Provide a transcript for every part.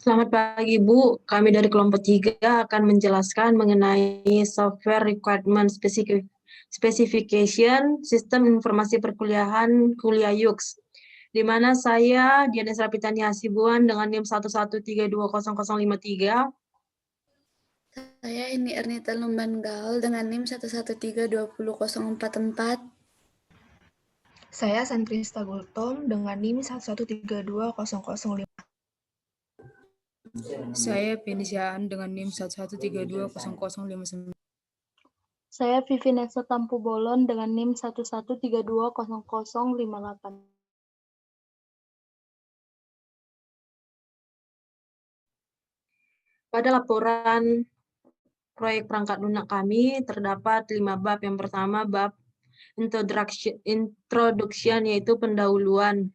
Selamat pagi, Bu. Kami dari kelompok 3 akan menjelaskan mengenai software requirement specification sistem informasi perkuliahan kuliah YUX, di mana saya Diana Srapitani Hasibuan dengan NIM 113200053. Saya ini Ernita Lumban Gaul dengan NIM 113200044. Saya Santrista Gultom dengan NIM 1132005. Saya Penisiaan dengan NIM 113200059. Saya Vivi Nesa Tampu Bolon dengan NIM 113200058. Pada laporan proyek perangkat lunak kami terdapat 5 bab. Yang pertama bab introduction yaitu pendahuluan.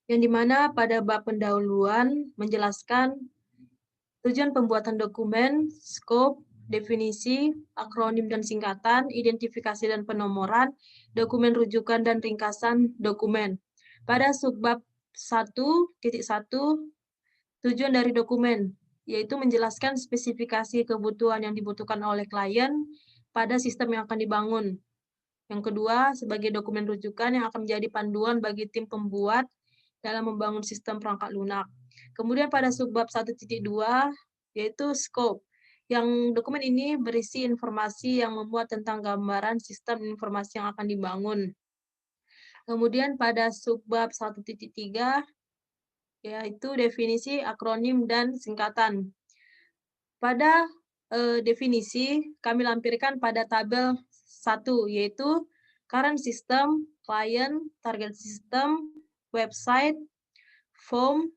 Yang dimana pada bab pendahuluan menjelaskan tujuan pembuatan dokumen, skop, definisi, akronim dan singkatan, identifikasi dan penomoran, dokumen rujukan dan ringkasan dokumen. Pada subbab 1.1 tujuan dari dokumen, yaitu menjelaskan spesifikasi kebutuhan yang dibutuhkan oleh klien pada sistem yang akan dibangun. Yang kedua, sebagai dokumen rujukan yang akan menjadi panduan bagi tim pembuat dalam membangun sistem perangkat lunak. Kemudian pada subbab 1.2, yaitu scope, yang dokumen ini berisi informasi yang memuat tentang gambaran sistem informasi yang akan dibangun. Kemudian pada subbab 1.3, yaitu definisi, akronim, dan singkatan. Pada definisi, kami lampirkan pada tabel 1, yaitu current system, client, target system, website, form,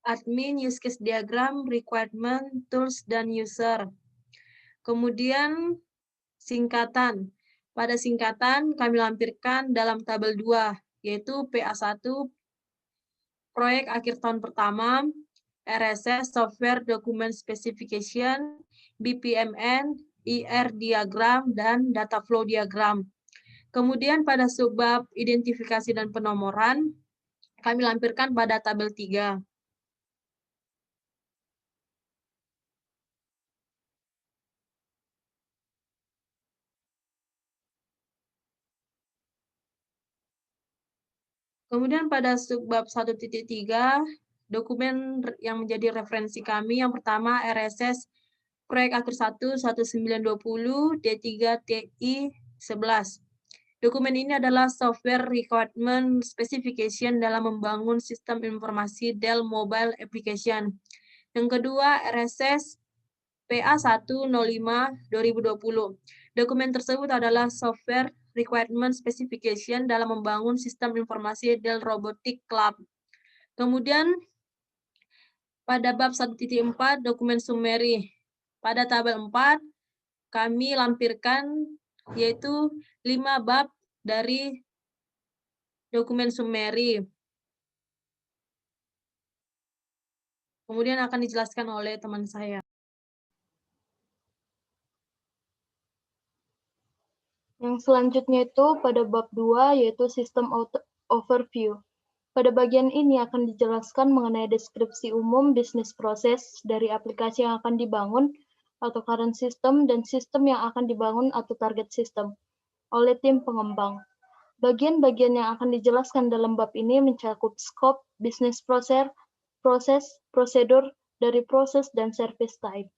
admin, use case diagram, requirement, tools, dan user. Kemudian singkatan. Pada singkatan kami lampirkan dalam tabel 2, yaitu PA1, proyek akhir tahun pertama, RSS, Software Document Specification, BPMN, IR diagram, dan data flow diagram. Kemudian pada subbab identifikasi dan penomoran, kami lampirkan pada tabel 3. Kemudian pada subbab 1.3, dokumen yang menjadi referensi kami, yang pertama RSS proyek akhir 1 1920 D3 TI 11. Dokumen ini adalah software requirement specification dalam membangun sistem informasi Dell Mobile Application. Yang kedua RSS PA105 2020. Dokumen tersebut adalah software requirement specification dalam membangun sistem informasi Dell Robotic Club. Kemudian pada bab 1.4 dokumen summary. Pada tabel 4 kami lampirkan yaitu 5 bab dari dokumen summary. Kemudian akan dijelaskan oleh teman saya. Yang selanjutnya itu pada bab 2 yaitu sistem overview. Pada bagian ini akan dijelaskan mengenai deskripsi umum bisnis proses dari aplikasi yang akan dibangun atau current system dan sistem yang akan dibangun atau target system oleh tim pengembang. Bagian-bagian yang akan dijelaskan dalam bab ini mencakup scope, bisnis proses, prosedur dari proses, dan service type.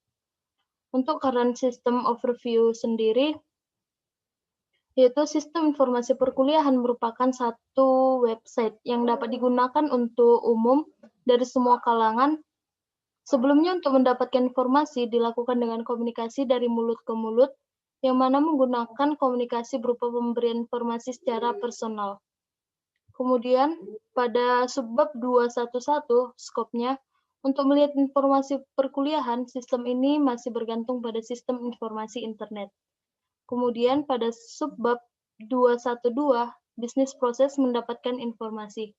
Untuk current system overview sendiri, yaitu sistem informasi perkuliahan merupakan satu website yang dapat digunakan untuk umum dari semua kalangan. Sebelumnya untuk mendapatkan informasi dilakukan dengan komunikasi dari mulut ke mulut, yang mana menggunakan komunikasi berupa pemberian informasi secara personal. Kemudian pada subbab 211 skopnya, untuk melihat informasi perkuliahan, sistem ini masih bergantung pada sistem informasi internet. Kemudian pada subbab 212, bisnis proses mendapatkan informasi.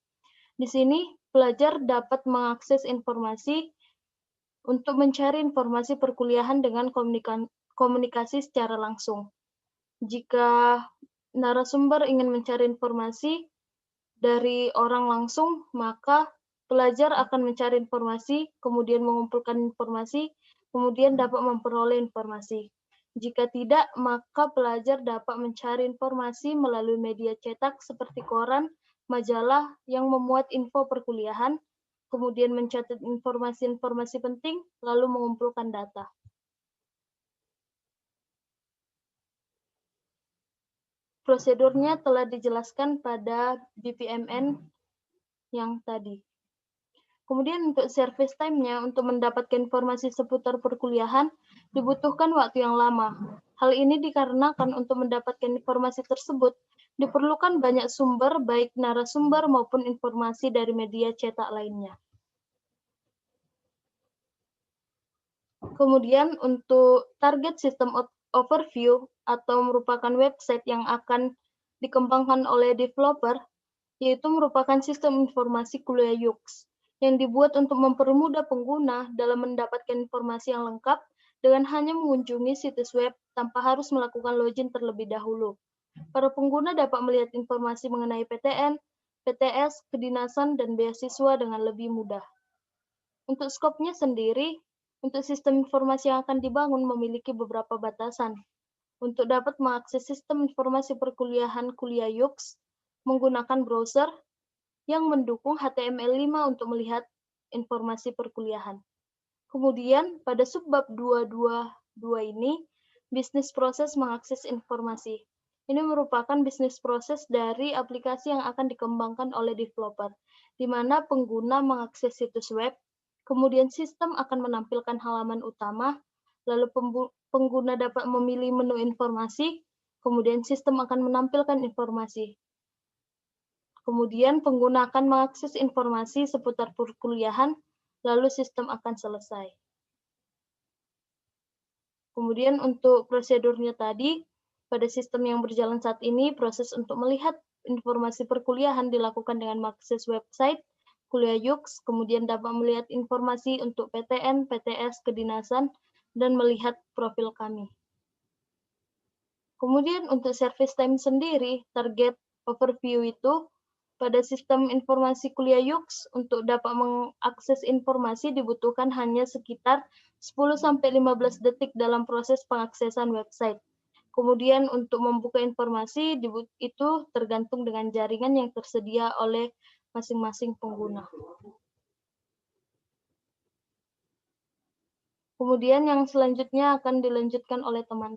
Di sini, pelajar dapat mengakses informasi untuk mencari informasi perkuliahan dengan komunikasi secara langsung. Jika narasumber ingin mencari informasi dari orang langsung, maka pelajar akan mencari informasi, kemudian mengumpulkan informasi, kemudian dapat memperoleh informasi. Jika tidak, maka pelajar dapat mencari informasi melalui media cetak seperti koran, majalah yang memuat info perkuliahan, kemudian mencatat informasi-informasi penting, lalu mengumpulkan data. Prosedurnya telah dijelaskan pada BPMN yang tadi. Kemudian untuk service time-nya, untuk mendapatkan informasi seputar perkuliahan, dibutuhkan waktu yang lama. Hal ini dikarenakan untuk mendapatkan informasi tersebut, diperlukan banyak sumber, baik narasumber maupun informasi dari media cetak lainnya. Kemudian untuk target sistem overview atau merupakan website yang akan dikembangkan oleh developer, yaitu merupakan sistem informasi kuliah YUX yang dibuat untuk mempermudah pengguna dalam mendapatkan informasi yang lengkap dengan hanya mengunjungi situs web tanpa harus melakukan login terlebih dahulu. Para pengguna dapat melihat informasi mengenai PTN, PTS, kedinasan, dan beasiswa dengan lebih mudah. Untuk skopnya sendiri, untuk sistem informasi yang akan dibangun memiliki beberapa batasan. Untuk dapat mengakses sistem informasi perkuliahan kuliah YUX, menggunakan browser yang mendukung HTML5 untuk melihat informasi perkuliahan. Kemudian, pada subbab 222 ini, bisnis proses mengakses informasi. Ini merupakan bisnis proses dari aplikasi yang akan dikembangkan oleh developer, di mana pengguna mengakses situs web, kemudian sistem akan menampilkan halaman utama, lalu pengguna dapat memilih menu informasi, kemudian sistem akan menampilkan informasi. Kemudian pengguna akan mengakses informasi seputar perkuliahan, lalu sistem akan selesai. Kemudian untuk prosedurnya tadi, pada sistem yang berjalan saat ini, proses untuk melihat informasi perkuliahan dilakukan dengan mengakses website kuliah YUX, kemudian dapat melihat informasi untuk PTN, PTS, kedinasan, dan melihat profil kami. Kemudian untuk service time sendiri, target overview itu pada sistem informasi kuliah YUX, untuk dapat mengakses informasi dibutuhkan hanya sekitar 10-15 detik dalam proses pengaksesan website. Kemudian untuk membuka informasi itu tergantung dengan jaringan yang tersedia oleh masing-masing pengguna. Kemudian yang selanjutnya akan dilanjutkan oleh teman.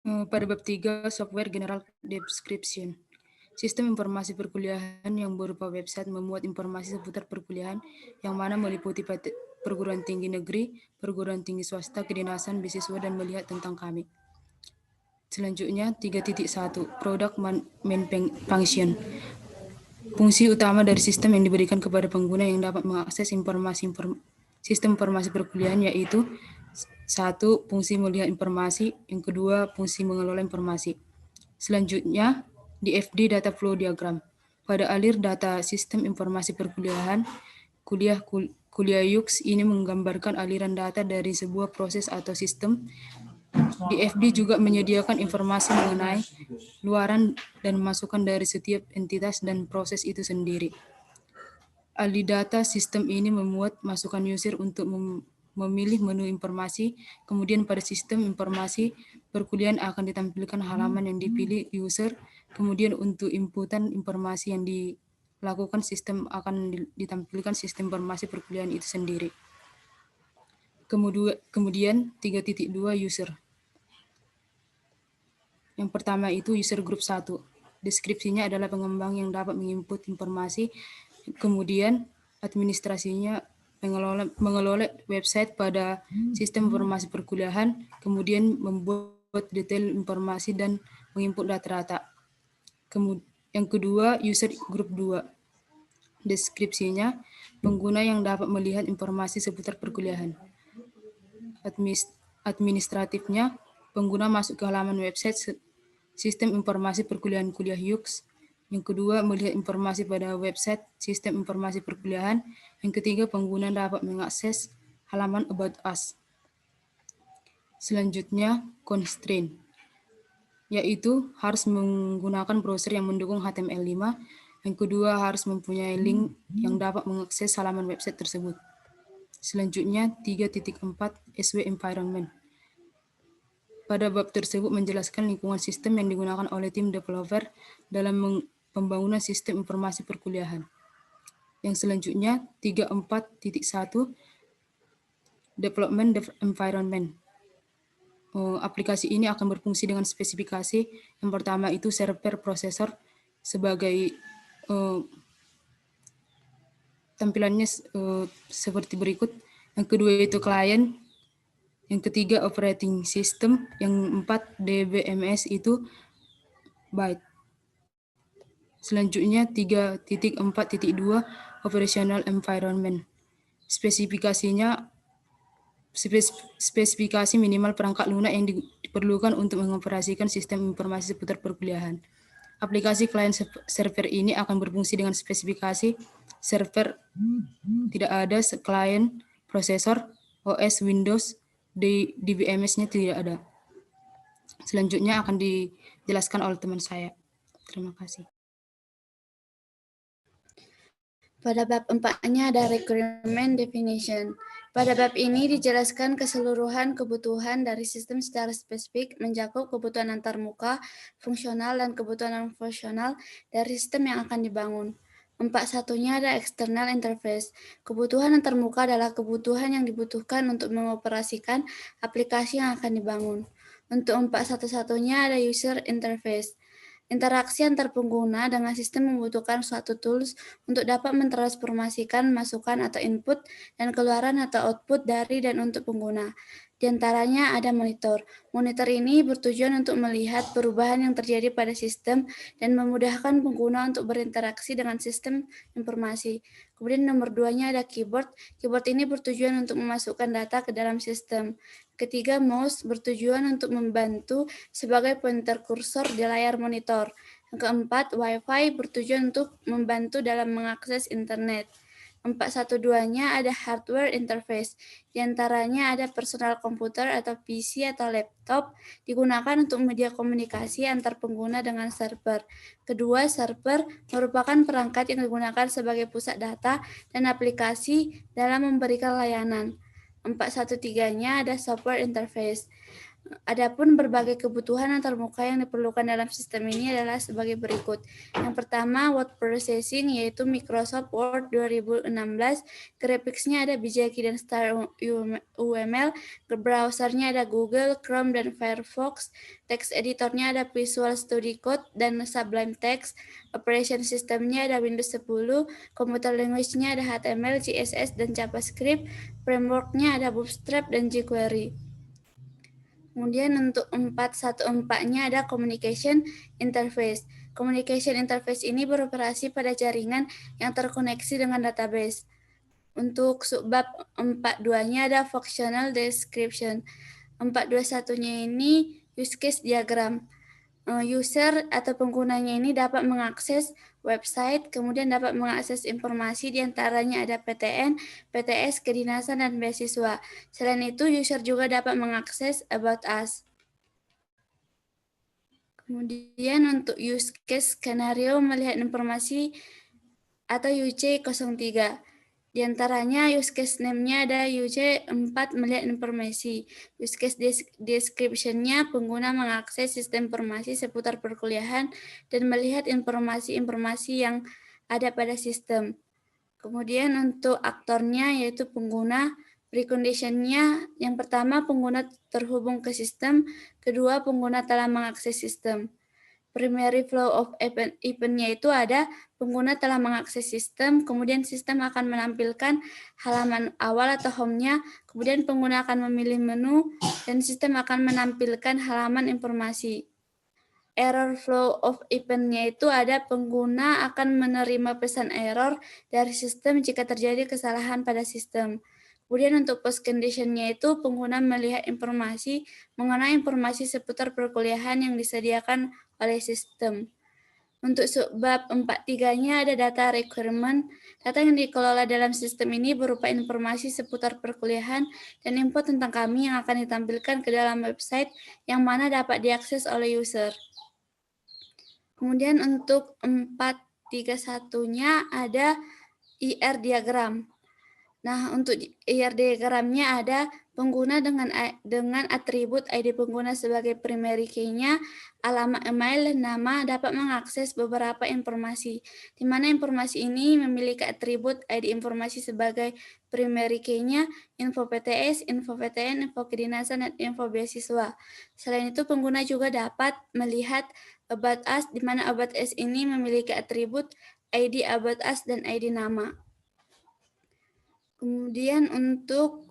Pada bab 3, Software General Description. Sistem informasi perkuliahan yang berupa website memuat informasi seputar perkuliahan yang mana meliputi perguruan tinggi negeri, perguruan tinggi swasta, kedinasan, beasiswa, dan melihat tentang kami. Selanjutnya, 3.1, Product Main Function. Fungsi utama dari sistem yang diberikan kepada pengguna yang dapat mengakses sistem informasi perkuliahan yaitu 1. Fungsi melihat informasi, yang kedua, fungsi mengelola informasi. Selanjutnya, DFD Data Flow Diagram. Pada alir data sistem informasi perkuliahan, kuliah YUX ini menggambarkan aliran data dari sebuah proses atau sistem. DFD juga menyediakan informasi mengenai luaran dan masukan dari setiap entitas dan proses itu sendiri. Ahli data sistem ini memuat masukan user untuk memilih menu informasi, kemudian pada sistem informasi perkuliahan akan ditampilkan halaman yang dipilih user, kemudian untuk inputan informasi yang dilakukan sistem akan ditampilkan sistem informasi perkuliahan itu sendiri. Kemudian 3.2 user. Yang pertama itu user group 1. Deskripsinya adalah pengembang yang dapat menginput informasi, kemudian administrasinya mengelola website pada sistem informasi perkuliahan, kemudian membuat detail informasi dan menginput data-data. Yang kedua, user group 2. Deskripsinya, pengguna yang dapat melihat informasi seputar perkuliahan. Administratifnya, pengguna masuk ke halaman website sistem informasi perkuliahan kuliah YUX, Yang kedua, melihat informasi pada website sistem informasi perkuliahan. Yang ketiga, pengguna dapat mengakses halaman About Us. Selanjutnya, constraint, yaitu harus menggunakan browser yang mendukung HTML5. Yang kedua, harus mempunyai link yang dapat mengakses halaman website tersebut. Selanjutnya, 3.4 SW Environment. Pada bab tersebut menjelaskan lingkungan sistem yang digunakan oleh tim developer dalam pembangunan sistem informasi perkuliahan. Yang selanjutnya, 34.1 Development Environment. Aplikasi ini akan berfungsi dengan spesifikasi. Yang pertama itu server prosesor sebagai tampilannya seperti berikut. Yang kedua itu klien. Yang ketiga operating system. Yang empat DBMS itu byte. Selanjutnya 3.4.2 operational environment. Spesifikasi minimal perangkat lunak yang diperlukan untuk mengoperasikan sistem informasi seputar perkuliahan. Aplikasi klien server ini akan berfungsi dengan spesifikasi server tidak ada, klien, prosesor, OS, Windows, DBMS-nya tidak ada. Selanjutnya akan dijelaskan oleh teman saya. Terima kasih. Pada bab 4-nya ada requirement definition. Pada bab ini dijelaskan keseluruhan kebutuhan dari sistem secara spesifik, mencakup kebutuhan antarmuka, fungsional, dan kebutuhan non-fungsional dari sistem yang akan dibangun. 4.1-nya ada external interface. Kebutuhan antarmuka adalah kebutuhan yang dibutuhkan untuk mengoperasikan aplikasi yang akan dibangun. Untuk 4.1.1-nya ada user interface. Interaksi antar pengguna dengan sistem membutuhkan suatu tools untuk dapat mentransformasikan masukan atau input dan keluaran atau output dari dan untuk pengguna. Di antaranya ada monitor. Monitor ini bertujuan untuk melihat perubahan yang terjadi pada sistem dan memudahkan pengguna untuk berinteraksi dengan sistem informasi. Kemudian nomor 2-nya ada keyboard. Keyboard ini bertujuan untuk memasukkan data ke dalam sistem. Ketiga, mouse bertujuan untuk membantu sebagai pointer kursor di layar monitor. Yang keempat, Wi-Fi bertujuan untuk membantu dalam mengakses internet. 4.1.2-nya ada hardware interface. Di antaranya ada personal komputer atau PC atau laptop digunakan untuk media komunikasi antar pengguna dengan server. Kedua, server merupakan perangkat yang digunakan sebagai pusat data dan aplikasi dalam memberikan layanan. 4.1.3-nya ada software interface. Adapun berbagai kebutuhan antarmuka yang diperlukan dalam sistem ini adalah sebagai berikut. Yang pertama, word processing, yaitu Microsoft Word 2016. Graphics-nya ada Bijaki dan Star UML. Browser-nya ada Google, Chrome, dan Firefox. Text editor-nya ada Visual Studio Code dan Sublime Text. Operation system-nya ada Windows 10. Computer language-nya ada HTML, CSS, dan JavaScript. Framework-nya ada Bootstrap dan jQuery. Kemudian untuk 4.1.4-nya ada communication interface. Communication interface ini beroperasi pada jaringan yang terkoneksi dengan database. Untuk subbab 4.2-nya ada functional description. 4.2.1-nya ini use case diagram. User atau penggunanya ini dapat mengakses website, kemudian dapat mengakses informasi, diantaranya ada PTN, PTS, kedinasan, dan beasiswa. Selain itu, user juga dapat mengakses About Us. Kemudian untuk use case skenario melihat informasi atau UC03. Di antaranya use case name-nya ada UC4 melihat informasi. Use case description-nya pengguna mengakses sistem informasi seputar perkuliahan dan melihat informasi-informasi yang ada pada sistem. Kemudian untuk aktornya yaitu pengguna. Precondition-nya yang pertama pengguna terhubung ke sistem, kedua pengguna telah mengakses sistem. Primary flow of event-nya itu ada pengguna telah mengakses sistem, kemudian sistem akan menampilkan halaman awal atau home-nya, kemudian pengguna akan memilih menu, dan sistem akan menampilkan halaman informasi. Error flow of event-nya itu ada pengguna akan menerima pesan error dari sistem jika terjadi kesalahan pada sistem. Kemudian untuk post condition-nya itu pengguna melihat informasi mengenai informasi seputar perkuliahan yang disediakan oleh sistem. Untuk subbab 4.3-nya ada data requirement. Data yang dikelola dalam sistem ini berupa informasi seputar perkuliahan dan info tentang kami yang akan ditampilkan ke dalam website yang mana dapat diakses oleh user. Kemudian untuk 4.3.1-nya ada IR diagram. Nah, untuk IR diagramnya ada pengguna dengan atribut ID pengguna sebagai primary key-nya, alamat email, dan nama dapat mengakses beberapa informasi, di mana informasi ini memiliki atribut ID informasi sebagai primary key-nya, info PTS, info PTN, info kedinasan, dan info beasiswa. Selain itu, pengguna juga dapat melihat About Us, di mana About Us ini memiliki atribut ID About Us dan ID nama. Kemudian untuk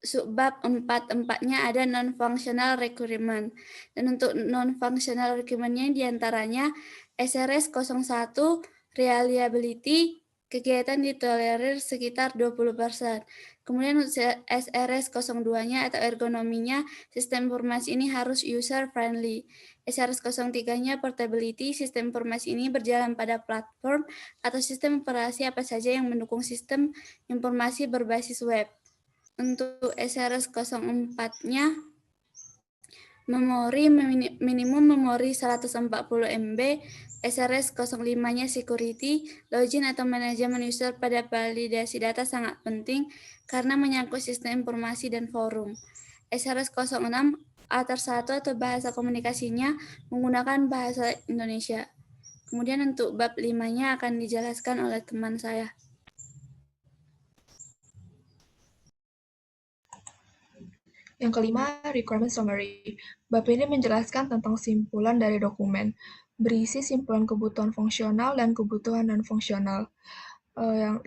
subbab 4.4-nya ada non-functional requirement. Dan untuk non-functional requirement-nya diantaranya SRS 01, reliability, kegiatan ditolerir sekitar 20%. Kemudian SRS 02-nya atau ergonominya, sistem informasi ini harus user-friendly. SRS 03-nya portability, sistem informasi ini berjalan pada platform atau sistem operasi apa saja yang mendukung sistem informasi berbasis web. Untuk SRS 04-nya, memori minimum memori 140 MB, SRS 05-nya security, login atau manajemen user pada validasi data sangat penting karena menyangkut sistem informasi dan forum. SRS 06 A1 atau bahasa komunikasinya menggunakan bahasa Indonesia. Kemudian untuk bab 5-nya akan dijelaskan oleh teman saya. Yang kelima, requirement summary. Bab ini menjelaskan tentang simpulan dari dokumen, berisi simpulan kebutuhan fungsional dan kebutuhan non-fungsional. Yang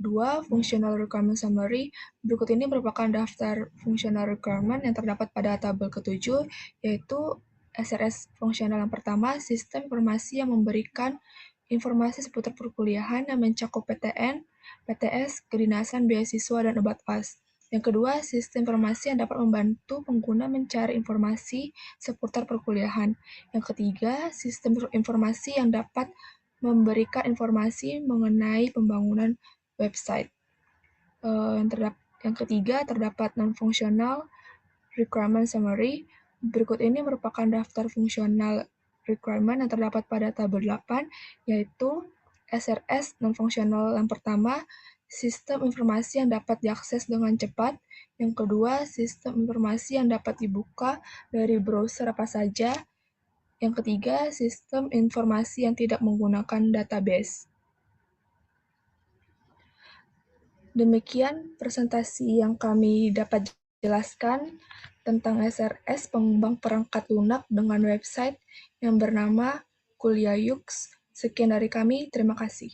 5.2, functional requirement summary. Berikut ini merupakan daftar functional requirement yang terdapat pada tabel ke-7, yaitu SRS fungsional yang pertama, sistem informasi yang memberikan informasi seputar perkuliahan yang mencakup PTN, PTS, kedinasan, beasiswa, dan About Us. Yang kedua, sistem informasi yang dapat membantu pengguna mencari informasi seputar perkuliahan. Yang ketiga, sistem informasi yang dapat memberikan informasi mengenai pembangunan website. Yang ketiga, terdapat non-functional requirement summary. Berikut ini merupakan daftar fungsional requirement yang terdapat pada tabel 8, yaitu SRS non-functional yang pertama, sistem informasi yang dapat diakses dengan cepat. Yang kedua, sistem informasi yang dapat dibuka dari browser apa saja. Yang ketiga, sistem informasi yang tidak menggunakan database. Demikian presentasi yang kami dapat jelaskan tentang SRS pengembang perangkat lunak dengan website yang bernama Kuliah Yux. Sekian dari kami, terima kasih.